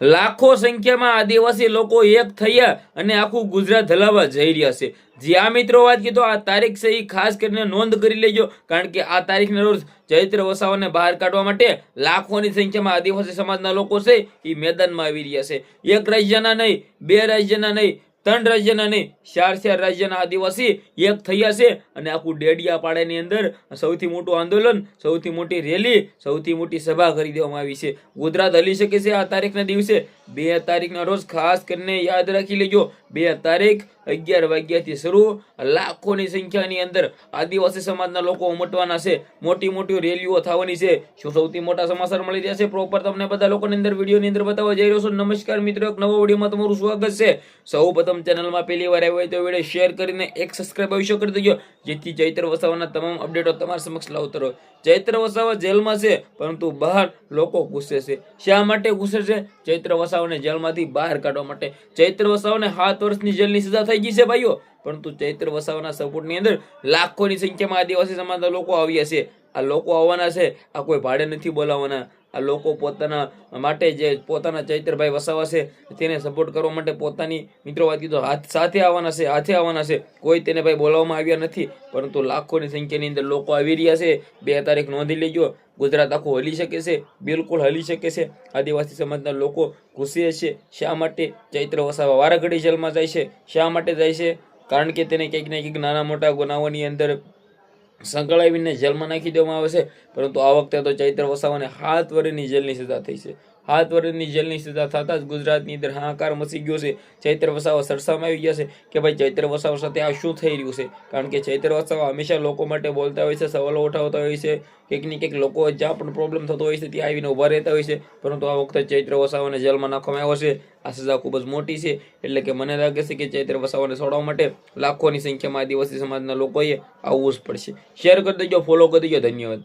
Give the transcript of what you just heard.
લાખો સંખ્યામાં આદિવાસી લોકો એક થયા અને આખું ગુજરાત હલાવવા જઈ રહ્યા છે। જે આ મિત્રો વાત કીધો આ તારીખ છે એ ખાસ કરીને નોંધ કરી લેજો, કારણ કે આ તારીખના રોજ ચૈત્ર વસાવાને બહાર કાઢવા માટે લાખોની સંખ્યામાં આદિવાસી સમાજના લોકો છે એ મેદાનમાં આવી રહ્યા છે। એક રાજ્યના નહીં, બે રાજ્યના નહીં, 3 રાજ્યના નહીં, 4 રાજ્યના આદિવાસી એક થયા છે અને આખું ડેડિયાપાડાની અંદર સૌથી મોટું આંદોલન, સૌથી મોટી રેલી, સૌથી મોટી સભા કરી દેવામાં આવી છે। ગુજરાત હલી શકે છે આ તારીખના દિવસે। 2 તારીખના રોજ ખાસ કરીને યાદ રાખી લેજો, 2 તારીખ 11 વાગ્યાથી શરૂ લાખોની સંખ્યાની અંદર આદિવાસી સમાજના લોકો ઉમટવાના છે। મોટી મોટી રેલીઓ થવાની છે। શું સૌથી મોટા સમાચાર મળી રહ્યા છે પ્રોપર તમને બધા લોકોની અંદર વિડીયોની અંદર બતાવવા જઈ રહ્યો છું। નમસ્કાર મિત્રો, એક નવો વિડીયોમાં તમારું સ્વાગત છે। સૌપ્રથમ ચેનલમાં પહેલી વાર આવ્યો હોય તો વિડીયો શેર કરીને એક સબસ્ક્રાઇબ અવશ્ય કરી દેજો, જેથી ચૈત્ર વસાવાના તમામ અપડેટો તમારા સમક્ષ લાવતો રહો। ચૈત્ર વસાવા જેલમાં છે, પરંતુ બહાર લોકો ગુસ્સે છે। શા માટે ગુસ્સે છે? ચૈત્ર વસાવાને જેલમાંથી બહાર કાઢવા માટે। ચૈત્ર વસાવાને 7 વર્ષની જેલની સજા થઈ ગઈ છે ભાઈઓ, પરંતુ ચૈત્ર વસાવાના સપોર્ટની અંદર લાખોની સંખ્યામાં આદિવાસી સમાજના લોકો આવ્યા છે। આ લોકો આવવાના છે, આ કોઈ ભાડે નથી બોલાવવાના। આ લોકો પોતાના માટે જે પોતાના ચૈત્રભાઈ વસાવા છે તેને સપોર્ટ કરવા માટે પોતાની મિત્રો વાત કીધો હાથે આવવાના છે। કોઈ તેને ભાઈ બોલાવવામાં આવ્યા નથી, પરંતુ લાખોની સંખ્યાની અંદર લોકો આવી રહ્યા છે। 2 તારીખ નોંધી લેજો, ગુજરાત આખું હલી શકે છે, બિલકુલ હલી શકે છે। આદિવાસી સમાજના લોકો ગુસ્સે છે। શા માટે? ચૈત્ર વસાવા વારાઘડી જેલમાં જાય છે। શા માટે જાય છે? કારણ કે તેને કંઈક ને કંઈક નાના મોટા ગુનાઓની અંદર સંકળાવીને જેલમાં નાખી દેવામાં આવે છે। પરંતુ આ વખતે તો ચૈત્ર વસાવાને 7 વર્ષની જેલની સજા થઈ છે। 7 વર્ષની જેલની સજા થતા જ ગુજરાતની અંદર હાહાકાર મચી ગયો છે। ચૈત્ર વસાવા સરસામાં આવી ગયા છે કે ભાઈ ચૈત્ર વસાવા સાથે આ શું થઈ રહ્યું છે? કારણ કે ચૈત્ર વસાવા હંમેશા લોકો માટે બોલતા હોય છે, સવાલો ઉઠાવતા હોય છે, કંઈક ને કંઈક લોકો જ્યાં પણ પ્રોબ્લેમ થતો હોય છે ત્યાં આવીને ઊભા રહેતા હોય છે। પરંતુ આ વખતે ચૈત્ર વસાવાને જેલમાં નાખવામાં આવ્યો છે। આ સજા ખૂબ જ મોટી છે, એટલે કે મને લાગે છે કે ચૈત્ર વસાવાને છોડવા માટે લાખોની સંખ્યામાં આદિવાસી સમાજના લોકોએ આવવું જ પડશે। શેર કરી દેજો, ફોલો કરી દેજો, ધન્યવાદ।